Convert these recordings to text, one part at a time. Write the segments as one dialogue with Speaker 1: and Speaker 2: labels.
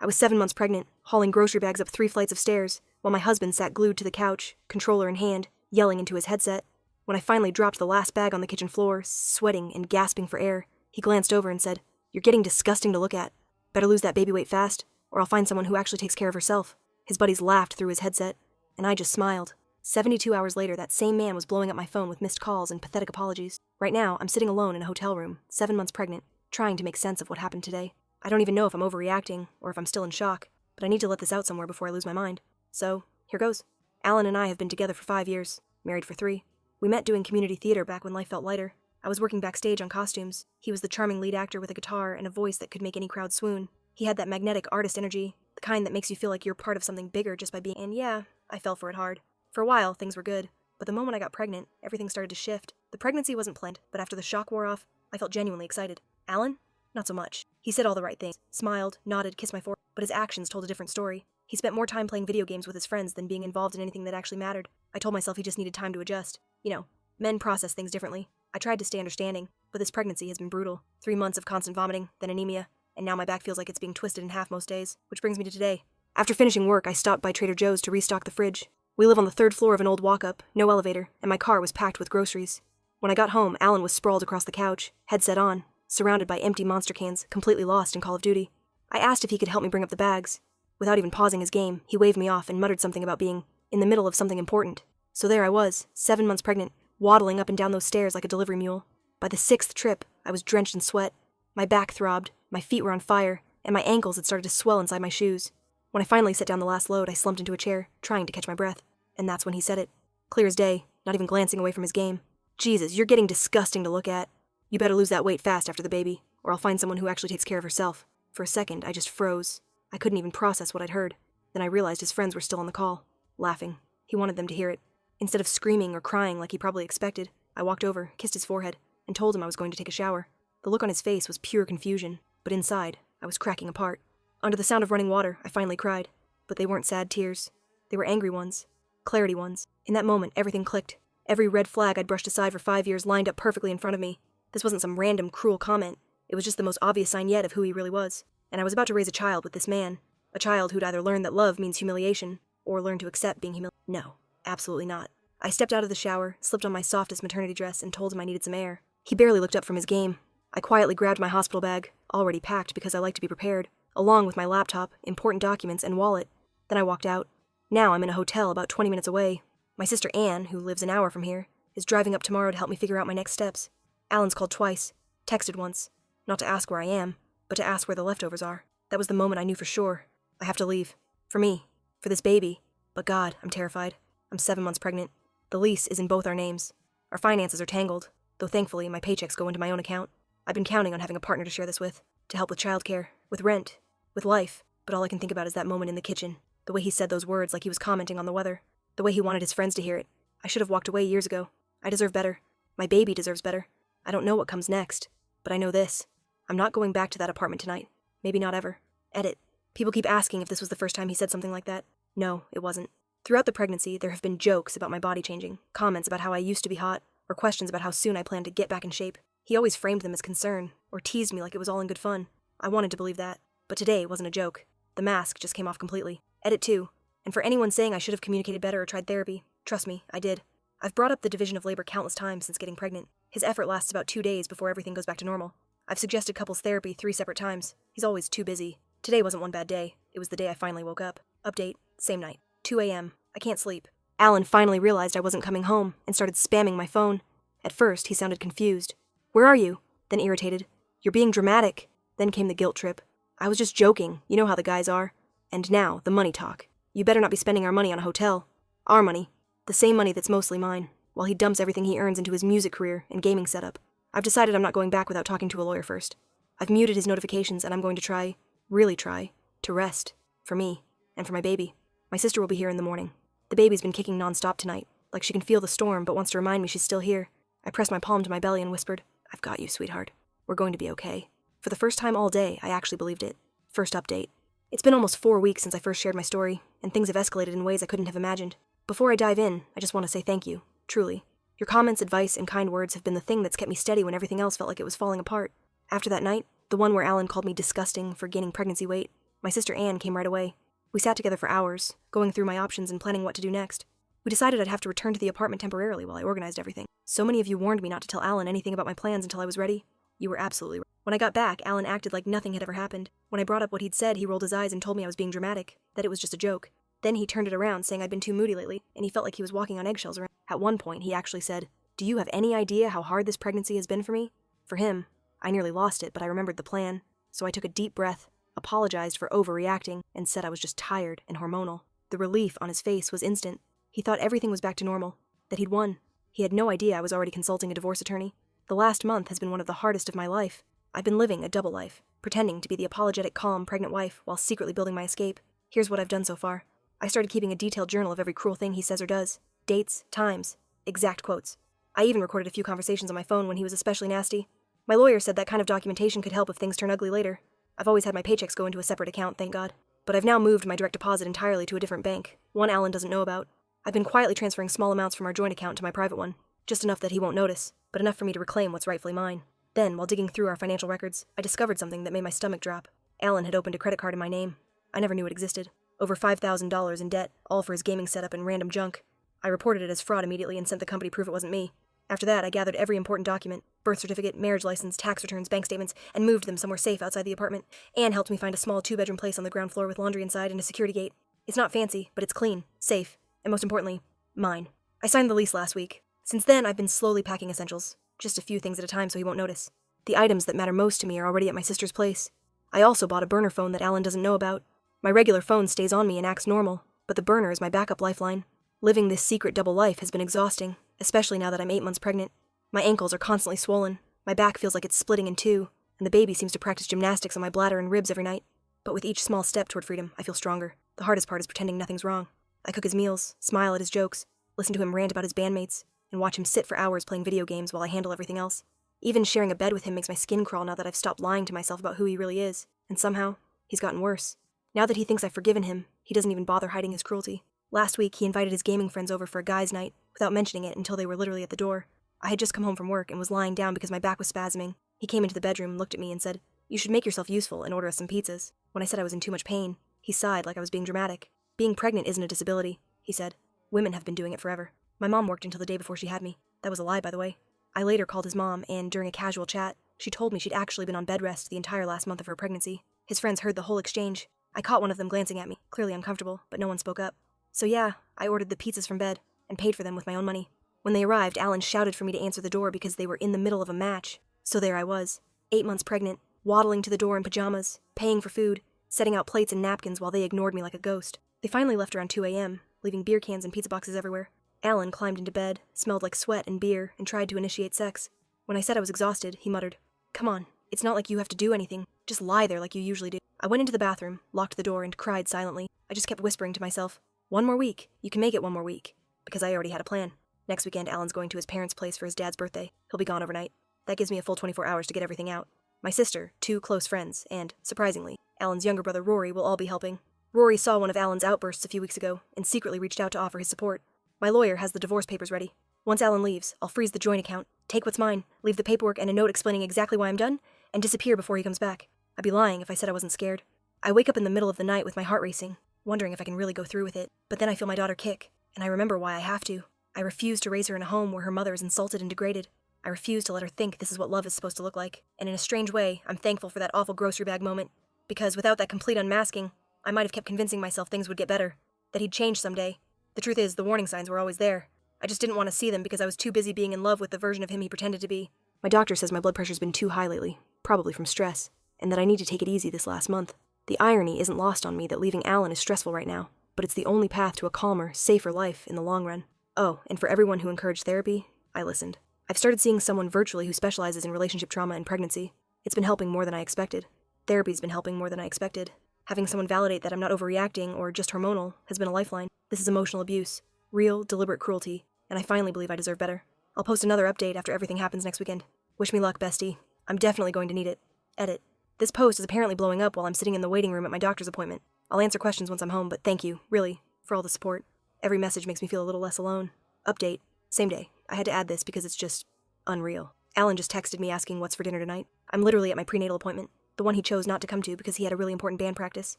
Speaker 1: I was 7 months pregnant, hauling grocery bags up 3 flights of stairs, while my husband sat glued to the couch, controller in hand, yelling into his headset. When I finally dropped the last bag on the kitchen floor, sweating and gasping for air, he glanced over and said, "You're getting disgusting to look at. Better lose that baby weight fast, or I'll find someone who actually takes care of herself." His buddies laughed through his headset, and I just smiled. 72 hours later, that same man was blowing up my phone with missed calls and pathetic apologies. Right now, I'm sitting alone in a hotel room, 7 months pregnant, trying to make sense of what happened today. I don't even know if I'm overreacting, or if I'm still in shock, but I need to let this out somewhere before I lose my mind. So, here goes. Alan and I have been together for 5 years, married for 3. We met doing community theater back when life felt lighter. I was working backstage on costumes. He was the charming lead actor with a guitar and a voice that could make any crowd swoon. He had that magnetic artist energy, the kind that makes you feel like you're part of something bigger just by being. And yeah, I fell for it hard. For a while, things were good, but the moment I got pregnant, everything started to shift. The pregnancy wasn't planned, but after the shock wore off, I felt genuinely excited. Alan? Not so much. He said all the right things, smiled, nodded, kissed my forehead, but his actions told a different story. He spent more time playing video games with his friends than being involved in anything that actually mattered. I told myself he just needed time to adjust. You know, men process things differently. I tried to stay understanding, but this pregnancy has been brutal. 3 months of constant vomiting, then anemia, and now my back feels like it's being twisted in half most days, which brings me to today. After finishing work, I stopped by Trader Joe's to restock the fridge. We live on the 3rd floor of an old walk-up, no elevator, and my car was packed with groceries. When I got home, Alan was sprawled across the couch, headset on, surrounded by empty monster cans, completely lost in Call of Duty. I asked if he could help me bring up the bags. Without even pausing his game, he waved me off and muttered something about being in the middle of something important. So there I was, 7 months pregnant, waddling up and down those stairs like a delivery mule. By the 6th trip, I was drenched in sweat. My back throbbed, my feet were on fire, and my ankles had started to swell inside my shoes. When I finally set down the last load, I slumped into a chair, trying to catch my breath. And that's when he said it. Clear as day, not even glancing away from his game. "Jesus, you're getting disgusting to look at. You better lose that weight fast after the baby, or I'll find someone who actually takes care of herself." For a second, I just froze. I couldn't even process what I'd heard. Then I realized his friends were still on the call, laughing. He wanted them to hear it. Instead of screaming or crying like he probably expected, I walked over, kissed his forehead, and told him I was going to take a shower. The look on his face was pure confusion, but inside, I was cracking apart. Under the sound of running water, I finally cried. But they weren't sad tears. They were angry ones. Clarity ones. In that moment, everything clicked. Every red flag I'd brushed aside for 5 years lined up perfectly in front of me. This wasn't some random, cruel comment. It was just the most obvious sign yet of who he really was. And I was about to raise a child with this man. A child who'd either learn that love means humiliation, or learn to accept being humiliated. No, absolutely not. I stepped out of the shower, slipped on my softest maternity dress, and told him I needed some air. He barely looked up from his game. I quietly grabbed my hospital bag, already packed because I like to be prepared, along with my laptop, important documents, and wallet. Then I walked out. Now I'm in a hotel about 20 minutes away. My sister Anne, who lives an hour from here, is driving up tomorrow to help me figure out my next steps. Alan's called twice, texted once, not to ask where I am, but to ask where the leftovers are. That was the moment I knew for sure. I have to leave. For me. For this baby. But God, I'm terrified. I'm 7 months pregnant. The lease is in both our names. Our finances are tangled, though thankfully my paychecks go into my own account. I've been counting on having a partner to share this with, to help with childcare, with rent, with life, but all I can think about is that moment in the kitchen, the way he said those words like he was commenting on the weather, the way he wanted his friends to hear it. I should have walked away years ago. I deserve better. My baby deserves better. I don't know what comes next, but I know this. I'm not going back to that apartment tonight. Maybe not ever. Edit. People keep asking if this was the first time he said something like that. No, it wasn't. Throughout the pregnancy, there have been jokes about my body changing, comments about how I used to be hot, or questions about how soon I planned to get back in shape. He always framed them as concern, or teased me like it was all in good fun. I wanted to believe that, but today wasn't a joke. The mask just came off completely. Edit 2. And for anyone saying I should have communicated better or tried therapy, trust me, I did. I've brought up the division of labor countless times since getting pregnant. His effort lasts about 2 days before everything goes back to normal. I've suggested couples therapy 3 separate times. He's always too busy. Today wasn't one bad day. It was the day I finally woke up. Update, same night. 2 a.m. I can't sleep. Alan finally realized I wasn't coming home and started spamming my phone. At first, he sounded confused. "Where are you?" Then irritated. "You're being dramatic." Then came the guilt trip. "I was just joking. You know how the guys are." And now, the money talk. "You better not be spending our money on a hotel." Our money. The same money that's mostly mine, while he dumps everything he earns into his music career and gaming setup. I've decided I'm not going back without talking to a lawyer first. I've muted his notifications and I'm going to try, really try, to rest. For me. And for my baby. My sister will be here in the morning. The baby's been kicking nonstop tonight, like she can feel the storm but wants to remind me she's still here. I pressed my palm to my belly and whispered, "I've got you, sweetheart. We're going to be okay." For the first time all day, I actually believed it. First update. It's been almost 4 weeks since I first shared my story, and things have escalated in ways I couldn't have imagined. Before I dive in, I just want to say thank you, truly. Your comments, advice, and kind words have been the thing that's kept me steady when everything else felt like it was falling apart. After that night, the one where Alan called me disgusting for gaining pregnancy weight, My sister Anne came right away. We sat together for hours, going through my options and planning what to do next. We decided I'd have to return to the apartment temporarily while I organized everything. So many of you warned me not to tell Alan anything about my plans until I was ready. You were absolutely right. When I got back, Alan acted like nothing had ever happened. When I brought up what he'd said, he rolled his eyes and told me I was being dramatic, that it was just a joke. Then he turned it around, saying I'd been too moody lately, and he felt like he was walking on eggshells around. At one point, he actually said, "Do you have any idea how hard this pregnancy has been for me?" For him, I nearly lost it, but I remembered the plan. So I took a deep breath, apologized for overreacting, and said I was just tired and hormonal. The relief on his face was instant. He thought everything was back to normal, that he'd won. He had no idea I was already consulting a divorce attorney. The last month has been one of the hardest of my life. I've been living a double life, pretending to be the apologetic, calm, pregnant wife while secretly building my escape. Here's what I've done so far. I started keeping a detailed journal of every cruel thing he says or does. Dates, times, exact quotes. I even recorded a few conversations on my phone when he was especially nasty. My lawyer said that kind of documentation could help if things turn ugly later. I've always had my paychecks go into a separate account, thank God. But I've now moved my direct deposit entirely to a different bank, one Alan doesn't know about. I've been quietly transferring small amounts from our joint account to my private one, just enough that he won't notice, but enough for me to reclaim what's rightfully mine. Then, while digging through our financial records, I discovered something that made my stomach drop. Alan had opened a credit card in my name. I never knew it existed. Over $5,000 in debt, all for his gaming setup and random junk. I reported it as fraud immediately and sent the company proof it wasn't me. After that, I gathered every important document, birth certificate, marriage license, tax returns, bank statements, and moved them somewhere safe outside the apartment. Anne helped me find a small 2-bedroom place on the ground floor with laundry inside and a security gate. It's not fancy, but it's clean, safe, and most importantly, mine. I signed the lease last week. Since then, I've been slowly packing essentials, just a few things at a time so he won't notice. The items that matter most to me are already at my sister's place. I also bought a burner phone that Alan doesn't know about. My regular phone stays on me and acts normal, but the burner is my backup lifeline. Living this secret double life has been exhausting, especially now that I'm 8 months pregnant. My ankles are constantly swollen, my back feels like it's splitting in two, and the baby seems to practice gymnastics on my bladder and ribs every night. But with each small step toward freedom, I feel stronger. The hardest part is pretending nothing's wrong. I cook his meals, smile at his jokes, listen to him rant about his bandmates, and watch him sit for hours playing video games while I handle everything else. Even sharing a bed with him makes my skin crawl now that I've stopped lying to myself about who he really is, and somehow, he's gotten worse. Now that he thinks I've forgiven him, he doesn't even bother hiding his cruelty. Last week, he invited his gaming friends over for a guys' night, without mentioning it until they were literally at the door. I had just come home from work and was lying down because my back was spasming. He came into the bedroom, looked at me, and said, "You should make yourself useful and order us some pizzas." When I said I was in too much pain, he sighed like I was being dramatic. "Being pregnant isn't a disability," he said. "Women have been doing it forever. My mom worked until the day before she had me." That was a lie, by the way. I later called his mom, and during a casual chat, she told me she'd actually been on bed rest the entire last month of her pregnancy. His friends heard the whole exchange. I caught one of them glancing at me, clearly uncomfortable, but no one spoke up. So yeah, I ordered the pizzas from bed, and paid for them with my own money. When they arrived, Alan shouted for me to answer the door because they were in the middle of a match. So there I was, 8 months pregnant, waddling to the door in pajamas, paying for food, setting out plates and napkins while they ignored me like a ghost. They finally left around 2 a.m., leaving beer cans and pizza boxes everywhere. Alan climbed into bed, smelled like sweat and beer, and tried to initiate sex. When I said I was exhausted, he muttered, "Come on, it's not like you have to do anything. Just lie there like you usually do." I went into the bathroom, locked the door, and cried silently. I just kept whispering to myself, "One more week. You can make it one more week." Because I already had a plan. Next weekend, Alan's going to his parents' place for his dad's birthday. He'll be gone overnight. That gives me a full 24 hours to get everything out. My sister, 2 close friends, and, surprisingly, Alan's younger brother Rory will all be helping. Rory saw one of Alan's outbursts a few weeks ago, and secretly reached out to offer his support. My lawyer has the divorce papers ready. Once Alan leaves, I'll freeze the joint account, take what's mine, leave the paperwork and a note explaining exactly why I'm done, and disappear before he comes back. I'd be lying if I said I wasn't scared. I wake up in the middle of the night with my heart racing, wondering if I can really go through with it, but then I feel my daughter kick, and I remember why I have to. I refuse to raise her in a home where her mother is insulted and degraded. I refuse to let her think this is what love is supposed to look like, and in a strange way, I'm thankful for that awful grocery bag moment, because without that complete unmasking, I might have kept convincing myself things would get better, that he'd change someday. The truth is, the warning signs were always there. I just didn't want to see them because I was too busy being in love with the version of him he pretended to be. My doctor says my blood pressure's been too high lately, probably from stress, and that I need to take it easy this last month. The irony isn't lost on me that leaving Alan is stressful right now, but it's the only path to a calmer, safer life in the long run. Oh, and for everyone who encouraged therapy, I listened. I've started seeing someone virtually who specializes in relationship trauma and pregnancy. It's been helping more than I expected. Therapy's been helping more than I expected. Having someone validate that I'm not overreacting or just hormonal has been a lifeline. This is emotional abuse. Real, deliberate cruelty. And I finally believe I deserve better. I'll post another update after everything happens next weekend. Wish me luck, bestie. I'm definitely going to need it. Edit. This post is apparently blowing up while I'm sitting in the waiting room at my doctor's appointment. I'll answer questions once I'm home, but thank you, really, for all the support. Every message makes me feel a little less alone. Update. Same day. I had to add this because it's just unreal. Alan just texted me asking what's for dinner tonight. I'm literally at my prenatal appointment, the one he chose not to come to because he had a really important band practice.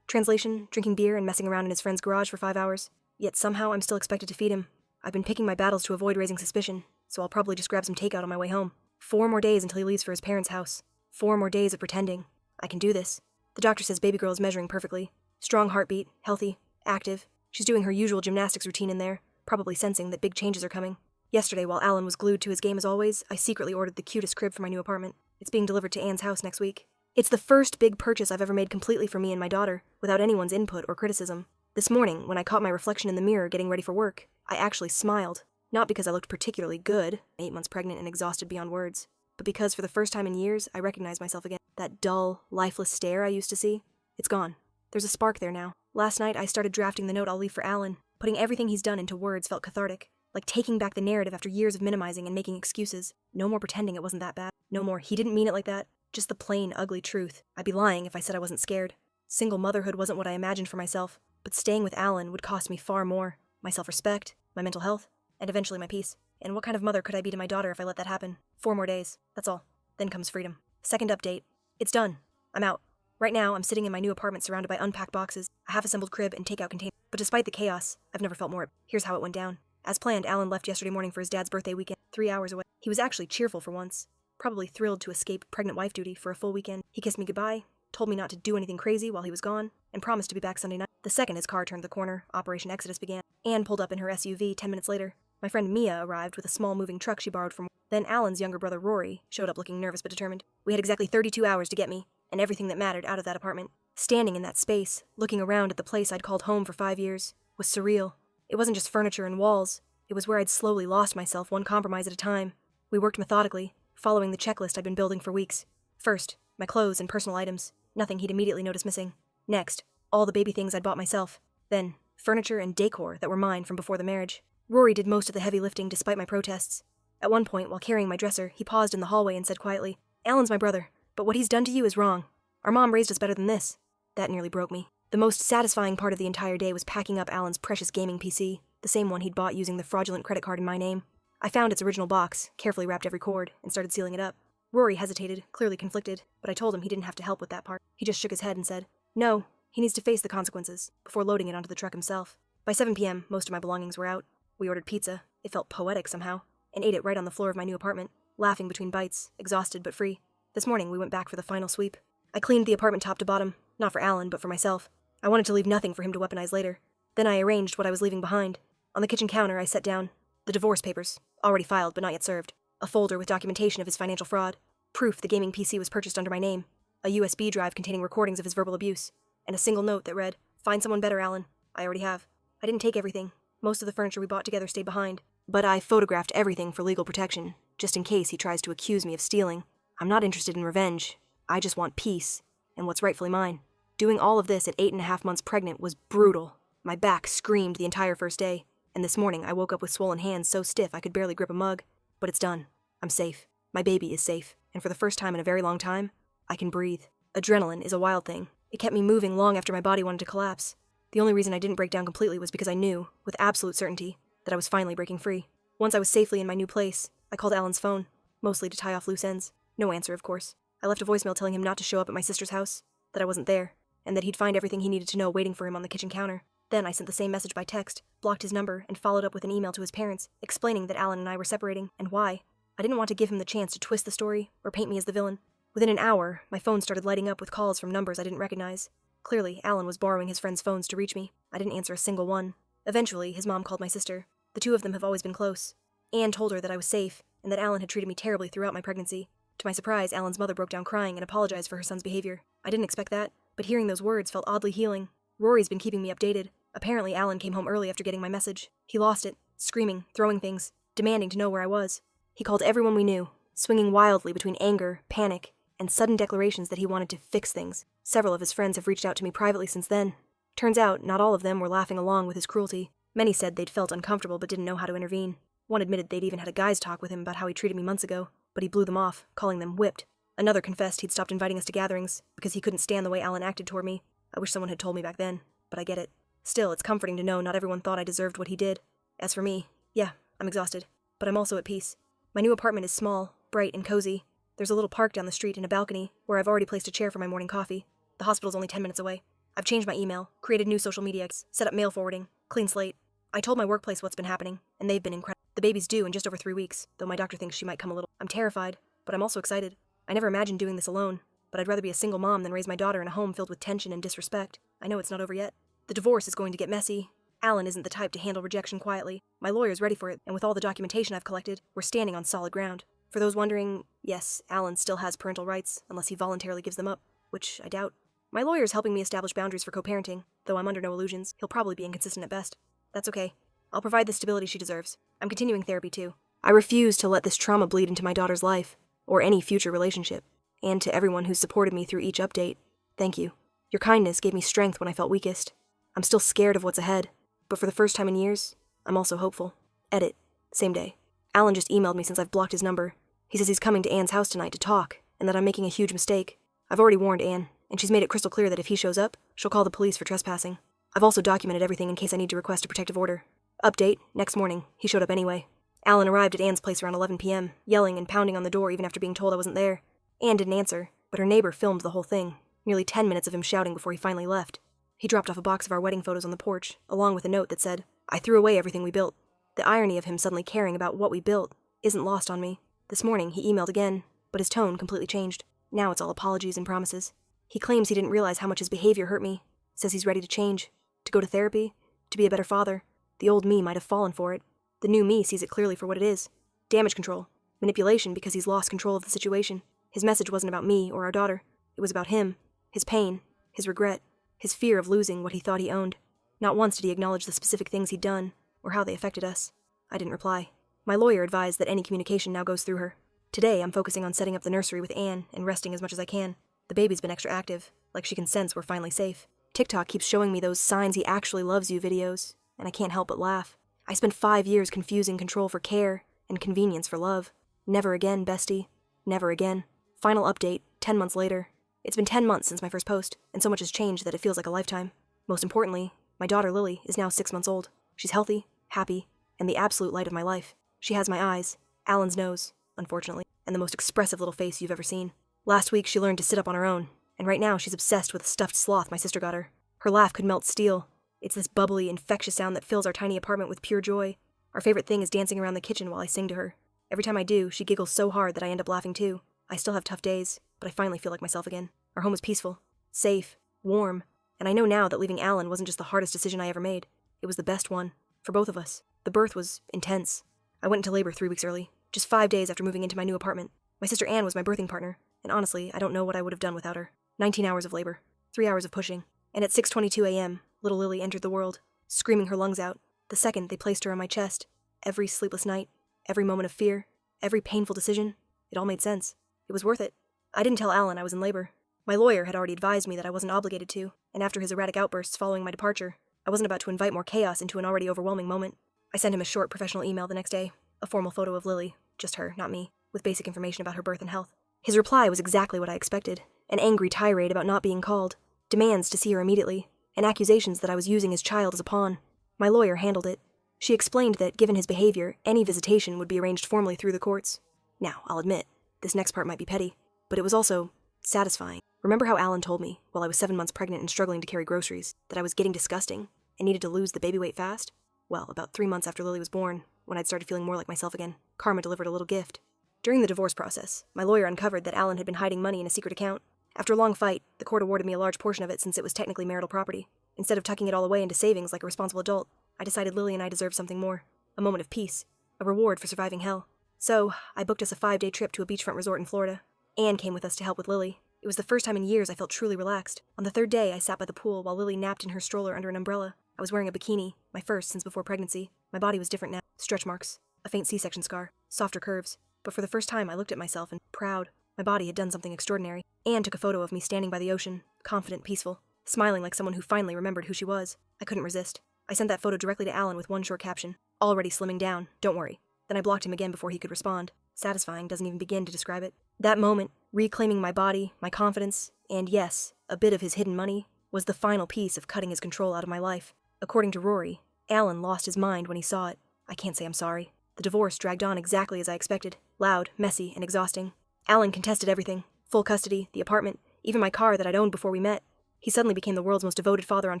Speaker 1: Translation, drinking beer and messing around in his friend's garage for 5 hours. Yet somehow I'm still expected to feed him. I've been picking my battles to avoid raising suspicion, so I'll probably just grab some takeout on my way home. 4 more days until he leaves for his parents' house. 4 more days of pretending. I can do this. The doctor says baby girl is measuring perfectly. Strong heartbeat, healthy, active. She's doing her usual gymnastics routine in there, probably sensing that big changes are coming. Yesterday, while Alan was glued to his game as always, I secretly ordered the cutest crib for my new apartment. It's being delivered to Anne's house next week. It's the first big purchase I've ever made completely for me and my daughter, without anyone's input or criticism. This morning, when I caught my reflection in the mirror getting ready for work, I actually smiled. Not because I looked particularly good, 8 months pregnant and exhausted beyond words, but because for the first time in years, I recognized myself again. That dull, lifeless stare I used to see, it's gone. There's a spark there now. Last night, I started drafting the note I'll leave for Alan. Putting everything he's done into words felt cathartic, like taking back the narrative after years of minimizing and making excuses. No more pretending it wasn't that bad. No more, he didn't mean it like that. Just the plain, ugly truth. I'd be lying if I said I wasn't scared. Single motherhood wasn't what I imagined for myself, but staying with Alan would cost me far more. My self-respect, my mental health, and eventually my peace. And what kind of mother could I be to my daughter if I let that happen? 4 more days, that's all. Then comes freedom. Second update. It's done. I'm out. Right now, I'm sitting in my new apartment surrounded by unpacked boxes, a half-assembled crib, and takeout containers. But despite the chaos, I've never felt more. Here's how it went down. As planned, Alan left yesterday morning for his dad's birthday weekend, 3 hours away. He was actually cheerful for once, probably thrilled to escape pregnant wife duty for a full weekend. He kissed me goodbye, told me not to do anything crazy while he was gone, and promised to be back Sunday night. The second his car turned the corner, Operation Exodus began. Anne pulled up in her SUV 10 minutes later. My friend Mia arrived with a small moving truck she borrowed from. Then Alan's younger brother Rory showed up looking nervous but determined. We had exactly 32 hours to get me, and everything that mattered, out of that apartment. Standing in that space, looking around at the place I'd called home for 5 years, was surreal. It wasn't just furniture and walls. It was where I'd slowly lost myself, one compromise at a time. We worked methodically, following the checklist I'd been building for weeks. First, my clothes and personal items. Nothing he'd immediately notice missing. Next, all the baby things I'd bought myself. Then, furniture and decor that were mine from before the marriage. Rory did most of the heavy lifting despite my protests. At one point, while carrying my dresser, he paused in the hallway and said quietly, "Alan's my brother, but what he's done to you is wrong. Our mom raised us better than this." That nearly broke me. The most satisfying part of the entire day was packing up Alan's precious gaming PC, the same one he'd bought using the fraudulent credit card in my name. I found its original box, carefully wrapped every cord, and started sealing it up. Rory hesitated, clearly conflicted, but I told him he didn't have to help with that part. He just shook his head and said, "No, he needs to face the consequences," before loading it onto the truck himself. By 7 p.m., most of my belongings were out. We ordered pizza, it felt poetic somehow, and ate it right on the floor of my new apartment, laughing between bites, exhausted but free. This morning, we went back for the final sweep. I cleaned the apartment top to bottom, not for Alan, but for myself. I wanted to leave nothing for him to weaponize later. Then I arranged what I was leaving behind. On the kitchen counter, I set down the divorce papers, already filed but not yet served, a folder with documentation of his financial fraud, proof the gaming PC was purchased under my name, a USB drive containing recordings of his verbal abuse, and a single note that read, "Find someone better, Alan. I already have." I didn't take everything. Most of the furniture we bought together stayed behind, but I photographed everything for legal protection, just in case he tries to accuse me of stealing. I'm not interested in revenge. I just want peace, and what's rightfully mine. Doing all of this at 8.5 months pregnant was brutal. My back screamed the entire first day, and this morning I woke up with swollen hands so stiff I could barely grip a mug. But it's done. I'm safe. My baby is safe, and for the first time in a very long time, I can breathe. Adrenaline is a wild thing. It kept me moving long after my body wanted to collapse. The only reason I didn't break down completely was because I knew, with absolute certainty, that I was finally breaking free. Once I was safely in my new place, I called Alan's phone, mostly to tie off loose ends. No answer, of course. I left a voicemail telling him not to show up at my sister's house, that I wasn't there, and that he'd find everything he needed to know waiting for him on the kitchen counter. Then I sent the same message by text, blocked his number, and followed up with an email to his parents, explaining that Alan and I were separating, and why. I didn't want to give him the chance to twist the story, or paint me as the villain. Within an hour, my phone started lighting up with calls from numbers I didn't recognize. Clearly, Alan was borrowing his friends' phones to reach me. I didn't answer a single one. Eventually, his mom called my sister. The two of them have always been close. Anne told her that I was safe, and that Alan had treated me terribly throughout my pregnancy. To my surprise, Alan's mother broke down crying and apologized for her son's behavior. I didn't expect that, but hearing those words felt oddly healing. Rory's been keeping me updated. Apparently, Alan came home early after getting my message. He lost it, screaming, throwing things, demanding to know where I was. He called everyone we knew, swinging wildly between anger, panic, and sudden declarations that he wanted to fix things. Several of his friends have reached out to me privately since then. Turns out, not all of them were laughing along with his cruelty. Many said they'd felt uncomfortable but didn't know how to intervene. One admitted they'd even had a guy's talk with him about how he treated me months ago, but he blew them off, calling them whipped. Another confessed he'd stopped inviting us to gatherings because he couldn't stand the way Alan acted toward me. I wish someone had told me back then, but I get it. Still, it's comforting to know not everyone thought I deserved what he did. As for me, yeah, I'm exhausted, but I'm also at peace. My new apartment is small, bright, and cozy. There's a little park down the street and a balcony where I've already placed a chair for my morning coffee. The hospital's only 10 minutes away. I've changed my email, created new social media, set up mail forwarding, clean slate. I told my workplace what's been happening, and they've been incredible. The baby's due in just over 3 weeks, though my doctor thinks she might come a little. I'm terrified, but I'm also excited. I never imagined doing this alone, but I'd rather be a single mom than raise my daughter in a home filled with tension and disrespect. I know it's not over yet. The divorce is going to get messy. Alan isn't the type to handle rejection quietly. My lawyer's ready for it, and with all the documentation I've collected, we're standing on solid ground. For those wondering, yes, Alan still has parental rights, unless he voluntarily gives them up, which I doubt. My lawyer's helping me establish boundaries for co-parenting, though I'm under no illusions. He'll probably be inconsistent at best. That's okay. I'll provide the stability she deserves. I'm continuing therapy too. I refuse to let this trauma bleed into my daughter's life, or any future relationship. And to everyone who's supported me through each update, thank you. Your kindness gave me strength when I felt weakest. I'm still scared of what's ahead, but for the first time in years, I'm also hopeful. Edit. Same day. Alan just emailed me since I've blocked his number. He says he's coming to Anne's house tonight to talk, and that I'm making a huge mistake. I've already warned Anne, and she's made it crystal clear that if he shows up, she'll call the police for trespassing. I've also documented everything in case I need to request a protective order. Update, next morning, he showed up anyway. Alan arrived at Anne's place around 11 p.m., yelling and pounding on the door even after being told I wasn't there. Anne didn't answer, but her neighbor filmed the whole thing, nearly 10 minutes of him shouting before he finally left. He dropped off a box of our wedding photos on the porch, along with a note that said, "I threw away everything we built." The irony of him suddenly caring about what we built isn't lost on me. This morning, he emailed again, but his tone completely changed. Now it's all apologies and promises. He claims he didn't realize how much his behavior hurt me, says he's ready to change, to go to therapy, to be a better father. The old me might have fallen for it. The new me sees it clearly for what it is. Damage control. Manipulation because he's lost control of the situation. His message wasn't about me or our daughter. It was about him, his pain, his regret, his fear of losing what he thought he owned. Not once did he acknowledge the specific things he'd done, or how they affected us. I didn't reply. My lawyer advised that any communication now goes through her. Today, I'm focusing on setting up the nursery with Anne and resting as much as I can. The baby's been extra active, like she can sense we're finally safe. TikTok keeps showing me those signs he actually loves you videos, and I can't help but laugh. I spent 5 years confusing control for care and convenience for love. Never again, bestie. Never again. Final update, 10 months later. It's been 10 months since my first post, and so much has changed that it feels like a lifetime. Most importantly, my daughter Lily is now 6 months old. She's healthy, happy, and the absolute light of my life. She has my eyes, Alan's nose, unfortunately, and the most expressive little face you've ever seen. Last week she learned to sit up on her own, and right now she's obsessed with a stuffed sloth my sister got her. Her laugh could melt steel. It's this bubbly, infectious sound that fills our tiny apartment with pure joy. Our favorite thing is dancing around the kitchen while I sing to her. Every time I do, she giggles so hard that I end up laughing too. I still have tough days, but I finally feel like myself again. Our home is peaceful, safe, warm, and I know now that leaving Alan wasn't just the hardest decision I ever made. It was the best one, for both of us. The birth was intense. I went into labor 3 weeks early, just 5 days after moving into my new apartment. My sister Anne was my birthing partner, and honestly, I don't know what I would have done without her. 19 hours of labor, 3 hours of pushing, and at 6:22 a.m., little Lily entered the world, screaming her lungs out. The second they placed her on my chest, every sleepless night, every moment of fear, every painful decision, it all made sense. It was worth it. I didn't tell Alan I was in labor. My lawyer had already advised me that I wasn't obligated to, and after his erratic outbursts following my departure, I wasn't about to invite more chaos into an already overwhelming moment. I sent him a short professional email the next day, a formal photo of Lily, just her, not me, with basic information about her birth and health. His reply was exactly what I expected, an angry tirade about not being called, demands to see her immediately, and accusations that I was using his child as a pawn. My lawyer handled it. She explained that, given his behavior, any visitation would be arranged formally through the courts. Now, I'll admit, this next part might be petty, but it was also satisfying. Remember how Alan told me, while I was 7 months pregnant and struggling to carry groceries, that I was getting disgusting and needed to lose the baby weight fast? Well, about 3 months after Lily was born, when I'd started feeling more like myself again, Karma delivered a little gift. During the divorce process, my lawyer uncovered that Alan had been hiding money in a secret account. After a long fight, the court awarded me a large portion of it since it was technically marital property. Instead of tucking it all away into savings like a responsible adult, I decided Lily and I deserved something more. A moment of peace. A reward for surviving hell. So, I booked us a 5-day trip to a beachfront resort in Florida. Anne came with us to help with Lily. It was the first time in years I felt truly relaxed. On the 3rd day, I sat by the pool while Lily napped in her stroller under an umbrella. I was wearing a bikini, my first since before pregnancy. My body was different now. Stretch marks. A faint C-section scar. Softer curves. But for the first time, I looked at myself and, proud. My body had done something extraordinary. Anne took a photo of me standing by the ocean, confident, peaceful, smiling like someone who finally remembered who she was. I couldn't resist. I sent that photo directly to Alan with one short caption. Already slimming down, don't worry. Then I blocked him again before he could respond. Satisfying doesn't even begin to describe it. That moment, reclaiming my body, my confidence, and yes, a bit of his hidden money, was the final piece of cutting his control out of my life. According to Rory, Alan lost his mind when he saw it. I can't say I'm sorry. The divorce dragged on exactly as I expected. Loud, messy, and exhausting. Alan contested everything. Full custody, the apartment, even my car that I'd owned before we met. He suddenly became the world's most devoted father on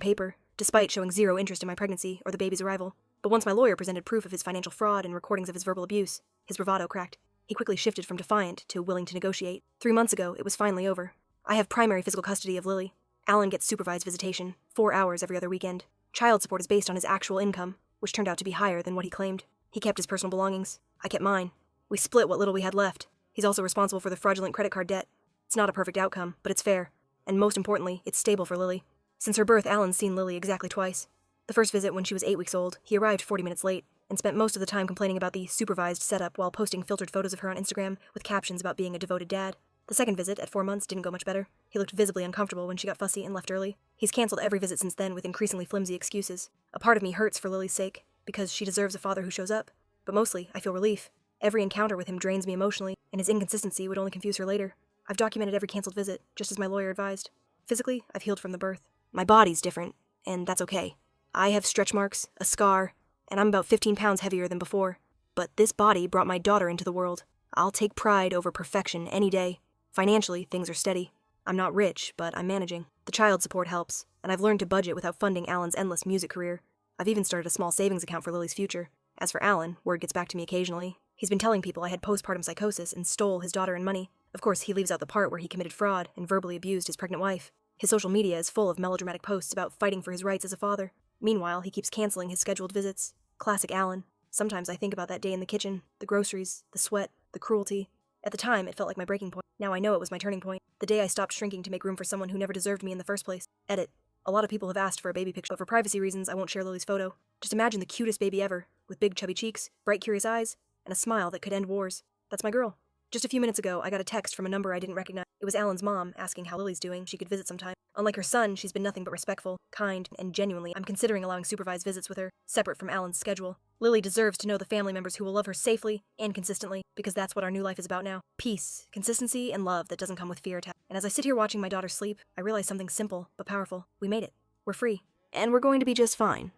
Speaker 1: paper, despite showing zero interest in my pregnancy or the baby's arrival. But once my lawyer presented proof of his financial fraud and recordings of his verbal abuse, his bravado cracked. He quickly shifted from defiant to willing to negotiate. 3 months ago, it was finally over. I have primary physical custody of Lily. Alan gets supervised visitation, 4 hours every other weekend. Child support is based on his actual income, which turned out to be higher than what he claimed. He kept his personal belongings. I kept mine. We split what little we had left. He's also responsible for the fraudulent credit card debt. It's not a perfect outcome, but it's fair. And most importantly, it's stable for Lily. Since her birth, Alan's seen Lily exactly twice. The first visit when she was 8 weeks old, he arrived 40 minutes late, and spent most of the time complaining about the supervised setup while posting filtered photos of her on Instagram with captions about being a devoted dad. The second visit, at 4 months, didn't go much better. He looked visibly uncomfortable when she got fussy and left early. He's cancelled every visit since then with increasingly flimsy excuses. A part of me hurts for Lily's sake, because she deserves a father who shows up. But mostly, I feel relief. Every encounter with him drains me emotionally, and his inconsistency would only confuse her later. I've documented every cancelled visit, just as my lawyer advised. Physically, I've healed from the birth. My body's different, and that's okay. I have stretch marks, a scar, and I'm about 15 pounds heavier than before. But this body brought my daughter into the world. I'll take pride over perfection any day. Financially, things are steady. I'm not rich, but I'm managing. The child support helps, and I've learned to budget without funding Alan's endless music career. I've even started a small savings account for Lily's future. As for Alan, word gets back to me occasionally. He's been telling people I had postpartum psychosis and stole his daughter and money. Of course, he leaves out the part where he committed fraud and verbally abused his pregnant wife. His social media is full of melodramatic posts about fighting for his rights as a father. Meanwhile, he keeps canceling his scheduled visits. Classic Alan. Sometimes I think about that day in the kitchen, the groceries, the sweat, the cruelty. At the time, it felt like my breaking point. Now I know it was my turning point. The day I stopped shrinking to make room for someone who never deserved me in the first place. Edit. A lot of people have asked for a baby picture, but for privacy reasons, I won't share Lily's photo. Just imagine the cutest baby ever, with big chubby cheeks, bright curious eyes, and a smile that could end wars. That's my girl. Just a few minutes ago, I got a text from a number I didn't recognize. It was Alan's mom, asking how Lily's doing, she could visit sometime. Unlike her son, she's been nothing but respectful, kind, and genuinely, I'm considering allowing supervised visits with her, separate from Alan's schedule. Lily deserves to know the family members who will love her safely and consistently, because that's what our new life is about now. Peace, consistency, and love that doesn't come with fear attack. And as I sit here watching my daughter sleep, I realize something simple but powerful. We made it. We're free. And we're going to be just fine.